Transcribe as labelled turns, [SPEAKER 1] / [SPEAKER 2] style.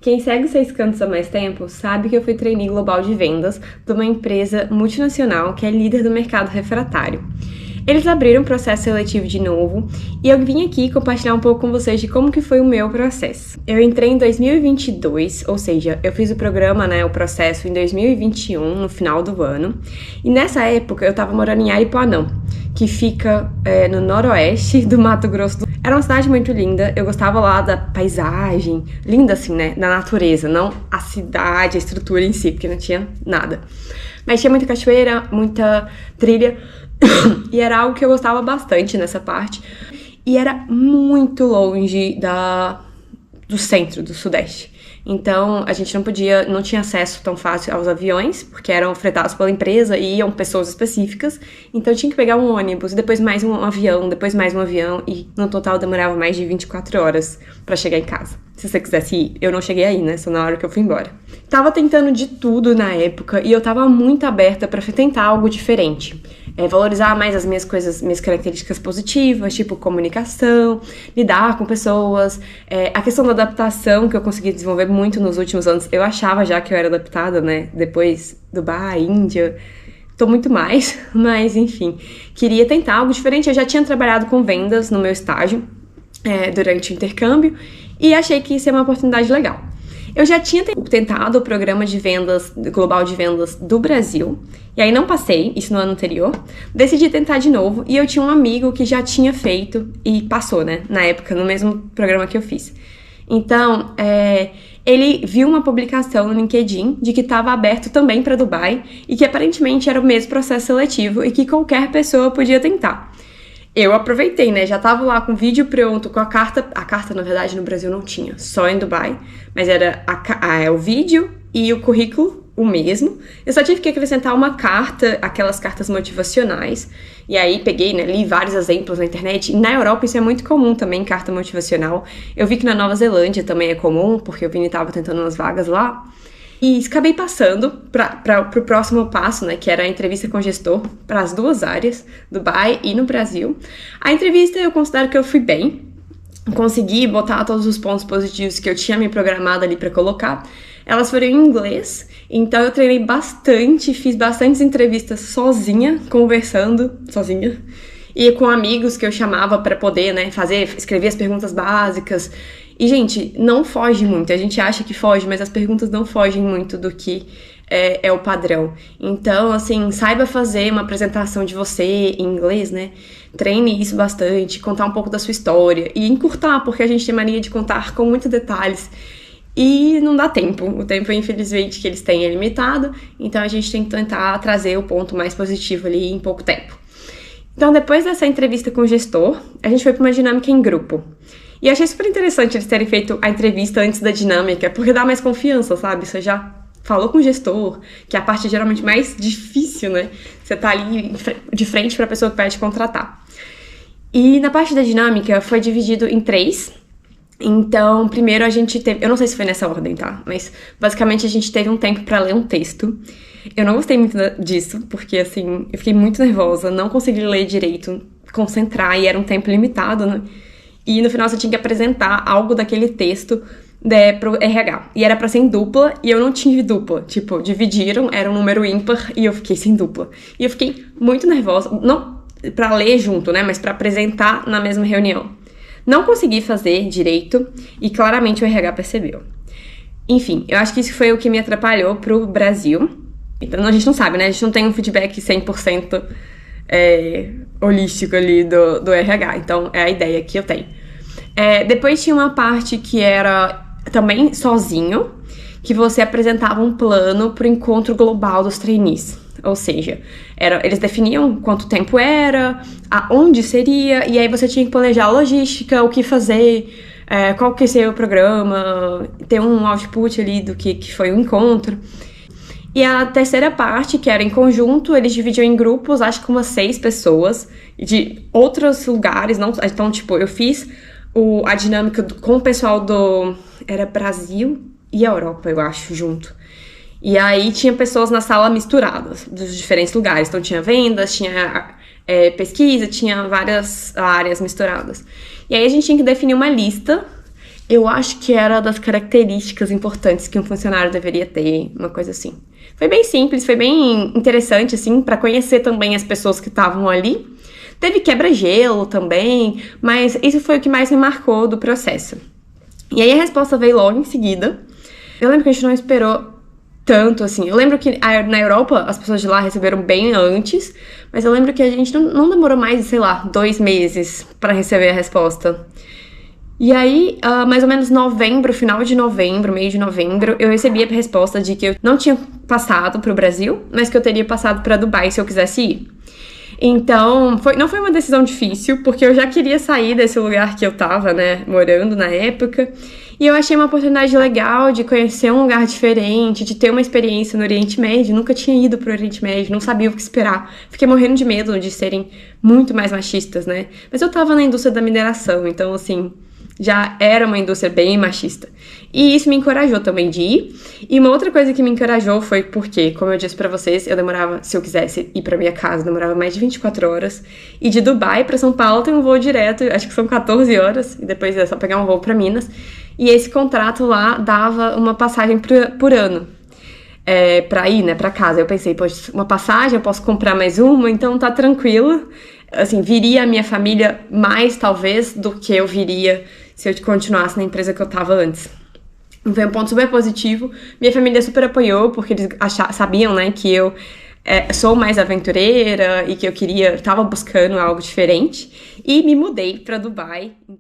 [SPEAKER 1] Quem segue o Seis Cantos há mais tempo sabe que eu fui trainee global de vendas de uma empresa multinacional que é líder do mercado refratário. Eles abriram um processo seletivo de novo e eu vim aqui compartilhar um pouco com vocês de como que foi o meu processo. Eu entrei em 2022, ou seja, eu fiz o programa, o processo em 2021, no final do ano. E nessa época eu tava morando em Aripuanã, que fica no noroeste do Mato Grosso do Sul. Era uma cidade muito linda, eu gostava lá da paisagem, linda assim, da natureza, não a cidade, a estrutura em si, porque não tinha nada. Mas tinha muita cachoeira, muita trilha, e era algo que eu gostava bastante nessa parte. E era muito longe do centro, do sudeste. Então, a gente não tinha acesso tão fácil aos aviões, porque eram fretados pela empresa e iam pessoas específicas. Então, eu tinha que pegar um ônibus, depois mais um avião, e no total demorava mais de 24 horas pra chegar em casa. Se você quisesse ir, eu não cheguei aí, só na hora que eu fui embora. Tava tentando de tudo na época e eu tava muito aberta pra tentar algo diferente. Valorizar mais as minhas características positivas, tipo comunicação, lidar com pessoas, a questão da adaptação que eu consegui desenvolver muito nos últimos anos. Eu achava já que eu era adaptada, depois Dubai, Índia, tô muito mais, mas enfim, queria tentar algo diferente. Eu já tinha trabalhado com vendas no meu estágio durante o intercâmbio e achei que isso é uma oportunidade legal. Eu já tinha tentado o programa de vendas, global de vendas do Brasil, e aí não passei, isso no ano anterior. Decidi tentar de novo, e eu tinha um amigo que já tinha feito e passou, na época, no mesmo programa que eu fiz. Então, ele viu uma publicação no LinkedIn de que estava aberto também para Dubai, e que aparentemente era o mesmo processo seletivo e que qualquer pessoa podia tentar. Eu aproveitei, já tava lá com o vídeo pronto, com a carta, na verdade, no Brasil não tinha, só em Dubai, mas era o vídeo e o currículo, o mesmo. Eu só tive que acrescentar uma carta, aquelas cartas motivacionais, e aí peguei, li vários exemplos na internet, e na Europa isso é muito comum também, carta motivacional. Eu vi que na Nova Zelândia também é comum, porque o Vini tava tentando umas vagas lá. E acabei passando pro próximo passo, que era a entrevista com o gestor para as duas áreas, Dubai e no Brasil. A entrevista eu considero que eu fui bem, consegui botar todos os pontos positivos que eu tinha me programado ali para colocar. Elas foram em inglês, então eu treinei bastante, fiz bastantes entrevistas sozinha, conversando sozinha, e com amigos que eu chamava para poder, escrever as perguntas básicas. E, gente, não foge muito. A gente acha que foge, mas as perguntas não fogem muito do que é o padrão. Então, assim, saiba fazer uma apresentação de você em inglês, Treine isso bastante, contar um pouco da sua história e encurtar, porque a gente tem mania de contar com muitos detalhes e não dá tempo. O tempo, infelizmente, que eles têm é limitado, então a gente tem que tentar trazer o ponto mais positivo ali em pouco tempo. Então, depois dessa entrevista com o gestor, a gente foi para uma dinâmica em grupo. E eu achei super interessante eles terem feito a entrevista antes da dinâmica, porque dá mais confiança, sabe? Você já falou com o gestor, que é a parte geralmente mais difícil, Você tá ali de frente pra pessoa que vai te contratar. E na parte da dinâmica foi dividido em 3. Então, primeiro a gente teve... Eu não sei se foi nessa ordem, tá? Mas, basicamente, a gente teve um tempo pra ler um texto. Eu não gostei muito disso, porque, assim, eu fiquei muito nervosa, não consegui ler direito, concentrar, e era um tempo limitado, E no final você tinha que apresentar algo daquele texto pro RH. E era pra ser em dupla, e eu não tive dupla. Tipo, dividiram, era um número ímpar, e eu fiquei sem dupla. E eu fiquei muito nervosa, não pra ler junto, mas pra apresentar na mesma reunião. Não consegui fazer direito, e claramente o RH percebeu. Enfim, eu acho que isso foi o que me atrapalhou pro Brasil. Então a gente não sabe, A gente não tem um feedback 100% holístico ali do RH, então é a ideia que eu tenho. Depois tinha uma parte que era também sozinho, que você apresentava um plano pro encontro global dos trainees, ou seja, eles definiam quanto tempo era, aonde seria, e aí você tinha que planejar a logística, o que fazer, qual que seria o programa, ter um output ali do que foi o encontro. E a terceira parte, que era em conjunto, eles dividiam em grupos, acho que umas 6 pessoas, de outros lugares, então, tipo, eu fiz a dinâmica com o pessoal era Brasil e a Europa, eu acho, junto. E aí tinha pessoas na sala misturadas, dos diferentes lugares, então tinha vendas, tinha pesquisa, tinha várias áreas misturadas. E aí a gente tinha que definir uma lista Eu acho que era das características importantes que um funcionário deveria ter, uma coisa assim. Foi bem simples, foi bem interessante, assim, para conhecer também as pessoas que estavam ali. Teve quebra-gelo também, mas isso foi o que mais me marcou do processo. E aí a resposta veio logo em seguida. Eu lembro que a gente não esperou tanto, assim. Eu lembro que na Europa as pessoas de lá receberam bem antes, mas eu lembro que a gente não demorou mais de, sei lá, 2 meses para receber a resposta. E aí, mais ou menos novembro, final de novembro, meio de novembro, eu recebi a resposta de que eu não tinha passado pro Brasil, mas que eu teria passado para Dubai se eu quisesse ir. Então, não foi uma decisão difícil, porque eu já queria sair desse lugar que eu tava, né, morando na época. E eu achei uma oportunidade legal de conhecer um lugar diferente, de ter uma experiência no Oriente Médio. Nunca tinha ido pro Oriente Médio, não sabia o que esperar. Fiquei morrendo de medo de serem muito mais machistas, né? Mas eu tava na indústria da mineração, então, assim, já era uma indústria bem machista. E isso me encorajou também de ir. E uma outra coisa que me encorajou foi porque, como eu disse pra vocês, eu demorava, se eu quisesse ir pra minha casa, demorava mais de 24 horas. E de Dubai pra São Paulo tem um voo direto, acho que são 14 horas, e depois é só pegar um voo pra Minas. E esse contrato lá dava uma passagem por ano. Pra ir, né, pra casa. Eu pensei, poxa, uma passagem, eu posso comprar mais uma, então tá tranquilo. Assim, viria a minha família mais, talvez, do que eu viria se eu continuasse na empresa que eu tava antes. Foi um ponto super positivo. Minha família super apoiou, porque eles sabiam, né, que eu sou mais aventureira e que eu tava buscando algo diferente. E me mudei pra Dubai. Então